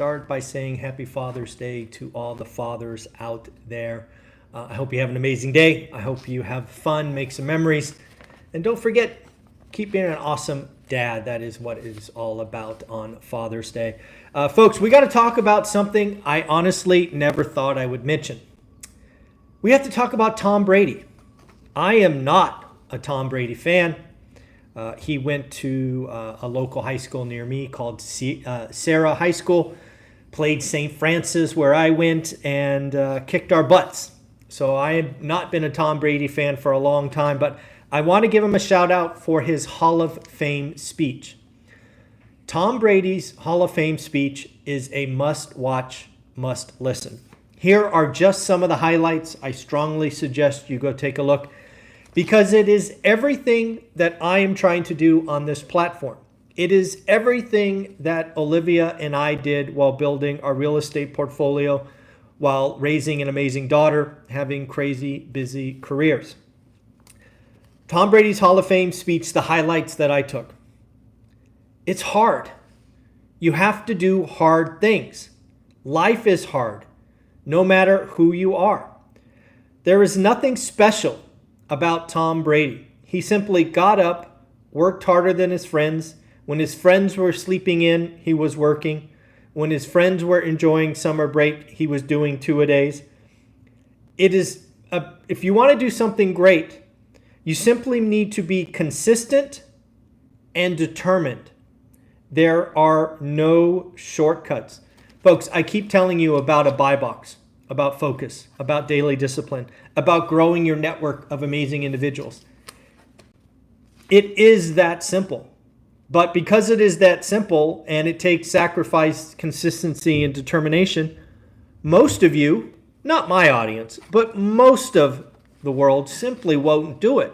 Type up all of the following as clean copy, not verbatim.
Start by saying Happy Father's Day to all the fathers out there. I hope you have an amazing day. I hope you have fun, make some memories. And don't forget, keep being an awesome dad. That is what it is all about on Father's Day. Folks, we got to talk about something I honestly never thought I would mention. We have to talk about Tom Brady. I am not a Tom Brady fan. He went to a local high school near me called Sarah High School, played St. Francis where I went, and kicked our butts. So I have not been a Tom Brady fan for a long time, but I want to give him a shout out for his Hall of Fame speech. Tom Brady's Hall of Fame speech is a must watch, must listen. Here are just some of the highlights. I strongly suggest you go take a look, because it is everything that I am trying to do on this platform. It is everything that Olivia and I did while building our real estate portfolio, while raising an amazing daughter, having crazy busy careers. Tom Brady's Hall of Fame speech, the highlights that I took. It's hard. You have to do hard things. Life is hard, no matter who you are. There is nothing special about Tom Brady. He simply got up, worked harder than his friends. When his friends were sleeping in, he was working. When his friends were enjoying summer break, he was doing two-a-days. If you want to do something great, you simply need to be consistent and determined. There are no shortcuts. Folks, I keep telling you about a buy box, about focus, about daily discipline, about growing your network of amazing individuals. It is that simple. But because it is that simple and it takes sacrifice, consistency, and determination, most of you, not my audience, but most of the world simply won't do it.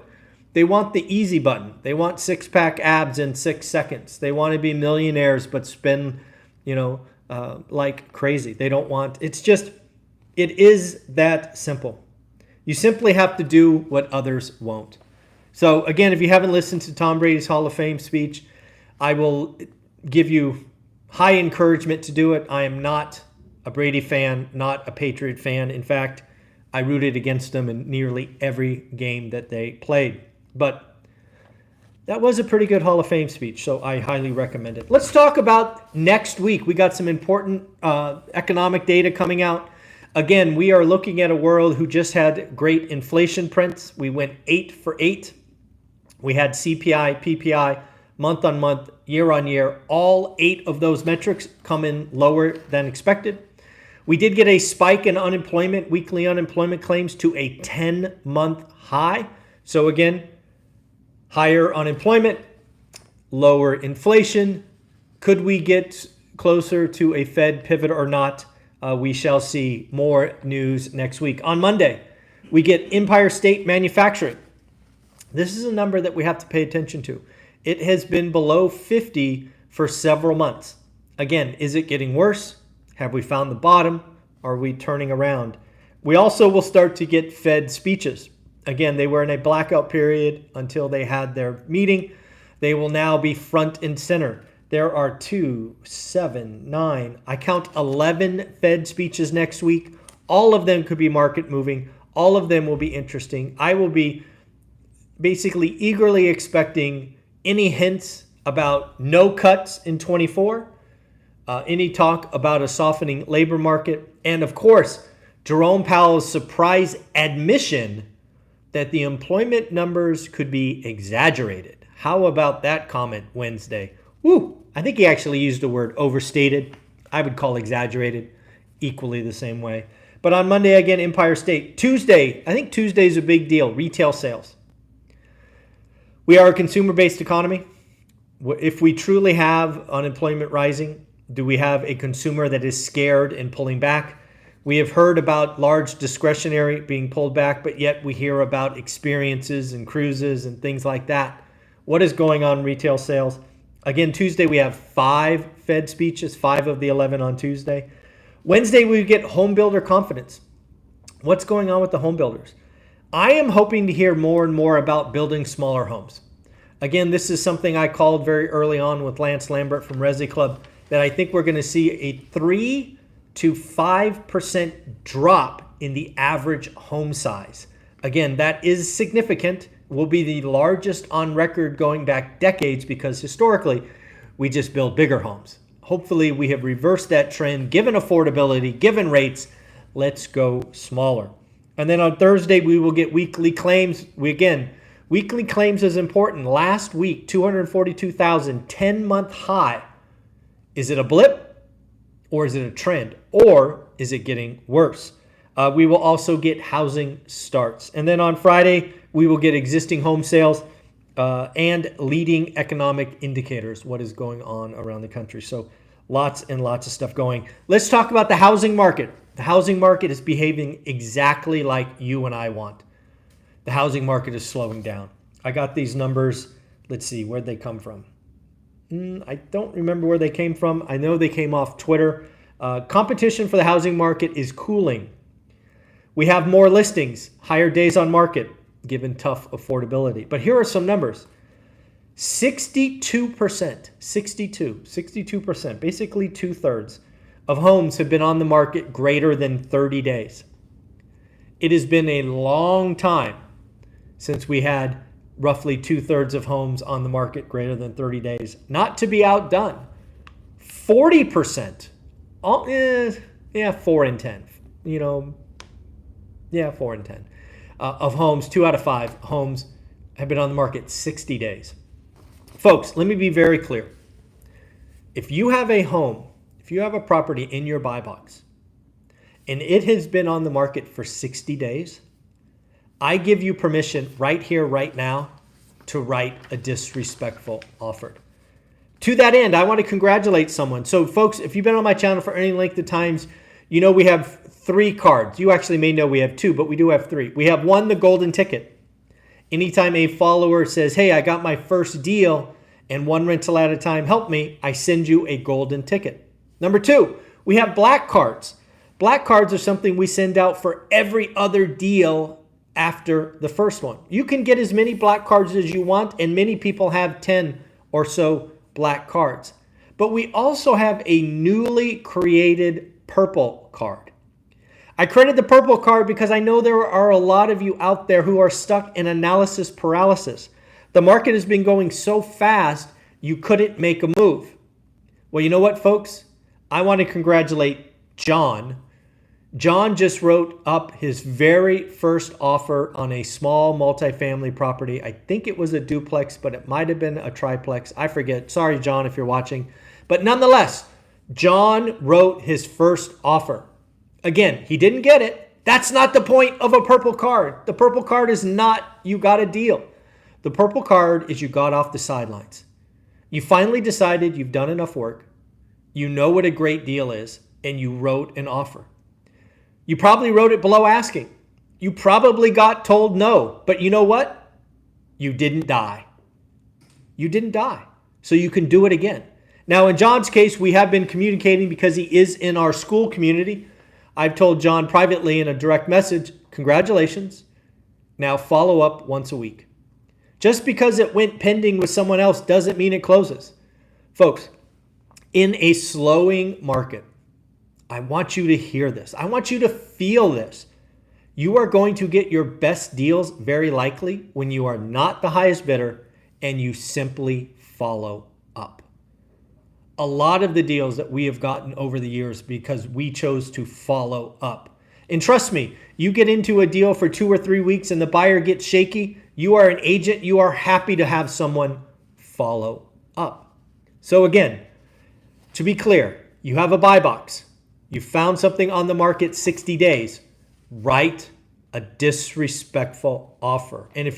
They want the easy button. They want six-pack abs in 6 seconds. They want to be millionaires but spend, like crazy. They don't want, it is that simple. You simply have to do what others won't. So again, if you haven't listened to Tom Brady's Hall of Fame speech, I will give you high encouragement to do it. I am not a Brady fan, not a Patriot fan. In fact, I rooted against them in nearly every game that they played. But that was a pretty good Hall of Fame speech, so I highly recommend it. Let's talk about next week. We got some important economic data coming out. Again, we are looking at a world who just had great inflation prints. We went 8 for 8. We had CPI, PPI, month on month, year on year. All 8 of those metrics come in lower than expected. We did get a spike in unemployment, weekly unemployment claims, to a 10-month high. So again, higher unemployment, lower inflation. Could we get closer to a Fed pivot or not? We shall see. More news next week. On Monday, we get Empire State Manufacturing. This is a number that we have to pay attention to. It has been below 50 for several months. Again, is it getting worse? Have we found the bottom? Are we turning around? We also will start to get Fed speeches. Again, they were in a blackout period until they had their meeting. They will now be front and center. There are 2, 7, 9, I count 11 Fed speeches next week. All of them could be market moving. All of them will be interesting. I will be basically eagerly expecting any hints about no cuts in 24, any talk about a softening labor market, and of course, Jerome Powell's surprise admission that the employment numbers could be exaggerated. How about that comment Wednesday? Woo! I think he actually used the word overstated. I would call exaggerated equally the same way. But on Monday, again, Empire State. Tuesday, I think Tuesday is a big deal, retail sales. We are a consumer-based economy. If we truly have unemployment rising, do we have a consumer that is scared and pulling back? We have heard about large discretionary being pulled back, but yet we hear about experiences and cruises and things like that. What is going on in retail sales? Again, Tuesday we have 5 Fed speeches, 5 of the 11 on Tuesday. Wednesday we get home builder confidence. What's going on with the home builders? I am hoping to hear more and more about building smaller homes. Again, this is something I called very early on with Lance Lambert from Resi Club. that I think we're going to see a 3 to 5% drop in the average home size. Again, that is significant. Will be the largest on record going back decades because historically we just build bigger homes. Hopefully we have reversed that trend, given affordability, given rates. Let's go smaller. And then on Thursday, we will get weekly claims. Weekly claims is important. Last week, 242,000, 10-month high. Is it a blip or is it a trend or is it getting worse? We will also get housing starts. And then on Friday, we will get existing home sales and leading economic indicators, what is going on around the country. So lots and lots of stuff going. Let's talk about the housing market. The housing market is behaving exactly like you and I want. The housing market is slowing down. I got these numbers. Let's see, where'd they come from? I don't remember where they came from. I know they came off Twitter. Competition for the housing market is cooling. We have more listings, higher days on market, given tough affordability. But here are some numbers. 62%, basically 2/3 of homes have been on the market greater than 30 days. It has been a long time since we had roughly 2/3 of homes on the market greater than 30 days. Not to be outdone. 40%, 4 in 10, 4 in 10 of homes, 2 out of 5 homes have been on the market 60 days. Folks, let me be very clear. If you have a home, if you have a property in your buy box, and it has been on the market for 60 days, I give you permission right here, right now, to write a disrespectful offer. To that end, I want to congratulate someone. So folks, if you've been on my channel for any length of times, you know we have 3 cards. You actually may know we have 2, but we do have 3. We have 1, the golden ticket. Anytime a follower says, hey, I got my first deal and 1 rental at a time, help me, I send you a golden ticket. Number 2, we have black cards. Black cards are something we send out for every other deal after the first one. You can get as many black cards as you want, and many people have 10 or so black cards. But we also have a newly created purple card. I created the purple card because I know there are a lot of you out there who are stuck in analysis paralysis. The market has been going so fast, you couldn't make a move. Well, you know what, folks? I want to congratulate John. John just wrote up his very first offer on a small multifamily property. I think it was a duplex, but it might have been a triplex. I forget. Sorry, John, if you're watching. But nonetheless, John wrote his first offer. Again, he didn't get it. That's not the point of a purple card. The purple card is not you got a deal. The purple card is you got off the sidelines. You finally decided you've done enough work. You know what a great deal is, and you wrote an offer. You probably wrote it below asking. You probably got told no, but you know what? You didn't die. You didn't die. So you can do it again. Now, in John's case, we have been communicating because he is in our school community. I've told John privately in a direct message, congratulations. Now follow up once a week. Just because it went pending with someone else doesn't mean it closes. Folks, in a slowing market, I want you to hear this. I want you to feel this. You are going to get your best deals very likely when you are not the highest bidder and you simply follow up. A lot of the deals that we have gotten over the years because we chose to follow up. And trust me, you get into a deal for 2 or 3 weeks and the buyer gets shaky, you are an agent, you are happy to have someone follow up. So again, to be clear, you have a buy box. You found something on the market 60 days. Write a disrespectful offer. And if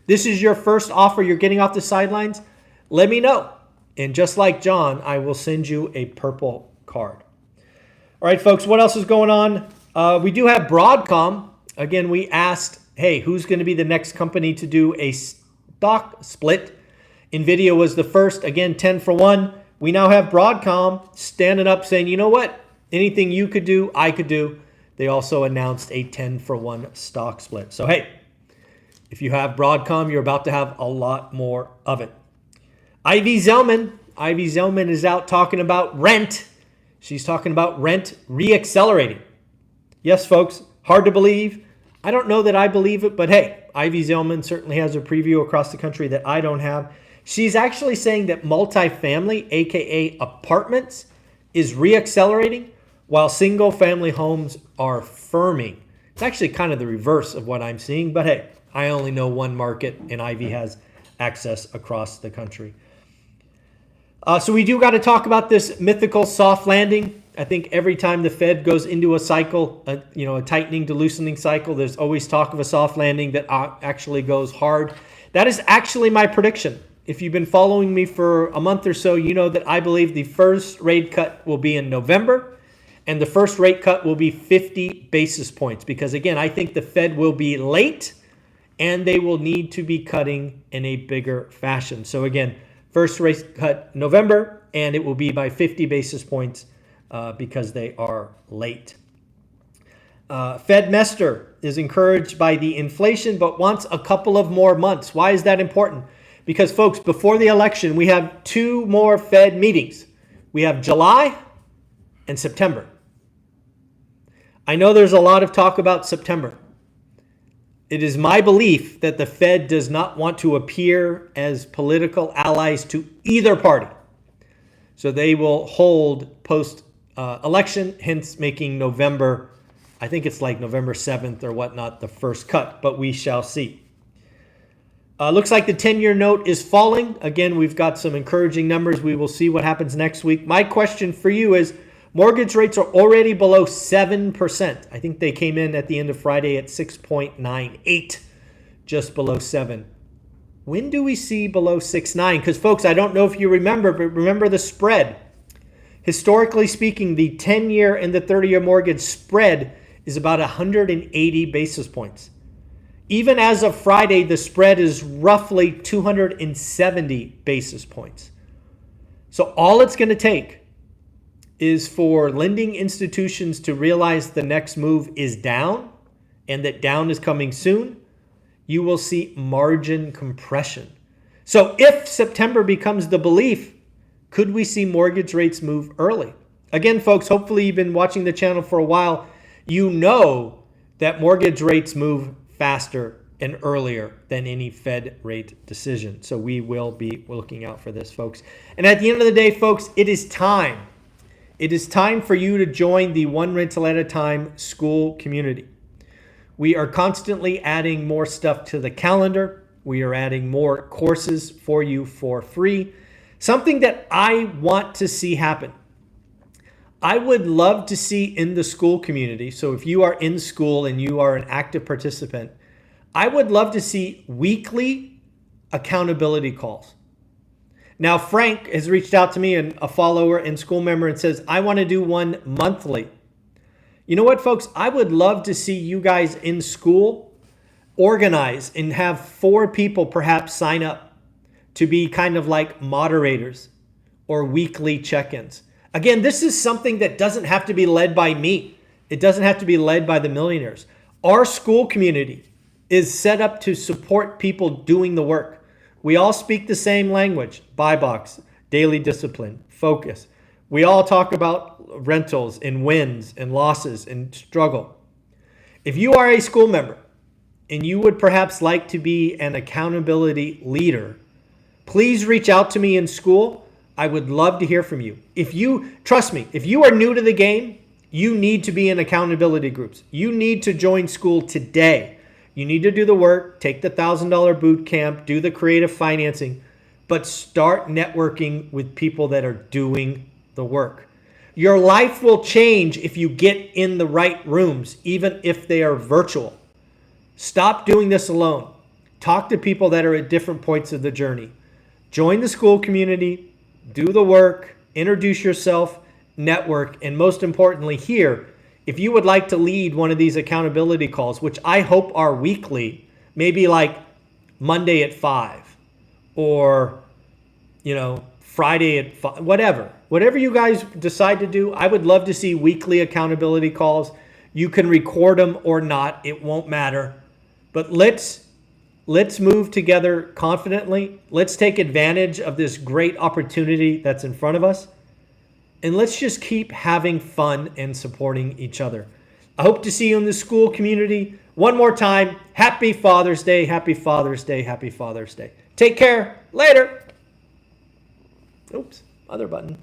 this is your first offer, you're getting off the sidelines, let me know. And just like John, I will send you a purple card. All right, folks, what else is going on? We do have Broadcom. Again, we asked, hey, who's going to be the next company to do a stock split? NVIDIA was the first, again, 10 for 1. We now have Broadcom standing up saying, you know what? Anything you could do, I could do. They also announced a 10 for 1 stock split. So, hey, if you have Broadcom, you're about to have a lot more of it. Ivy Zelman, Ivy Zelman is out talking about rent. She's talking about rent reaccelerating. Yes, folks, hard to believe. I don't know that I believe it, but hey, Ivy Zelman certainly has a preview across the country that I don't have. She's actually saying that multifamily, aka apartments, is reaccelerating while single family homes are firming. It's actually kind of the reverse of what I'm seeing, but hey, I only know one market and Ivy has access across the country. So we do got to talk about this mythical soft landing. I think every time the Fed goes into a cycle, a tightening to loosening cycle, there's always talk of a soft landing that actually goes hard. That is actually my prediction. If you've been following me for a month or so, you know that I believe the first rate cut will be in November, and the first rate cut will be 50 basis points. Because again, I think the Fed will be late, and they will need to be cutting in a bigger fashion. So again, first rate cut November, and it will be by 50 basis points because they are late. Fed Mester is encouraged by the inflation, but wants a couple of more months. Why is that important? Because, folks, before the election, we have two more Fed meetings. We have July and September. I know there's a lot of talk about September. It is my belief that the Fed does not want to appear as political allies to either party. So they will hold post-election, hence making November, I think it's like November 7th or whatnot, the first cut, but we shall see. Looks like the 10-year note is falling. Again, we've got some encouraging numbers. We will see what happens next week. My question for you is, mortgage rates are already below 7%. I think they came in at the end of Friday at 6.98, just below 7. When do we see below 6.9? Because, folks, I don't know if you remember, but remember the spread. Historically speaking, the 10-year and the 30-year mortgage spread is about 180 basis points. Even as of Friday, the spread is roughly 270 basis points. So all it's going to take is for lending institutions to realize the next move is down and that down is coming soon. You will see margin compression. So if September becomes the belief, could we see mortgage rates move early? Again, folks, hopefully you've been watching the channel for a while. You know that mortgage rates move faster and earlier than any Fed rate decision. So we will be looking out for this, folks. And at the end of the day, folks, it is time. It is time for you to join the One Rental at a Time school community. We are constantly adding more stuff to the calendar. We are adding more courses for you for free. Something that I want to see happen. I would love to see in the school community, so if you are in school and you are an active participant, I would love to see weekly accountability calls. Now, Frank has reached out to me, and a follower and school member, and says, I want to do one monthly. You know what, folks? I would love to see you guys in school organize and have 4 people perhaps sign up to be kind of like moderators or weekly check-ins. Again, this is something that doesn't have to be led by me. It doesn't have to be led by the millionaires. Our school community is set up to support people doing the work. We all speak the same language: buy box, daily discipline, focus. We all talk about rentals and wins and losses and struggle. If you are a school member and you would perhaps like to be an accountability leader, please reach out to me in school. I would love to hear from you. Trust me, if you are new to the game, you need to be in accountability groups. You need to join school today. You need to do the work, take the $1,000 boot camp, do the creative financing, but start networking with people that are doing the work. Your life will change if you get in the right rooms, even if they are virtual. Stop doing this alone. Talk to people that are at different points of the journey. Join the school community. Do the work, introduce yourself, network, and most importantly here, if you would like to lead one of these accountability calls, which I hope are weekly, maybe like Monday at 5 or, Friday at 5, whatever you guys decide to do, I would love to see weekly accountability calls. You can record them or not. It won't matter. But let's Let's move together confidently. Let's take advantage of this great opportunity that's in front of us. And let's just keep having fun and supporting each other. I hope to see you in the school community. One more time, happy Father's Day, happy Father's Day, happy Father's Day. Take care. Later. Oops, other button.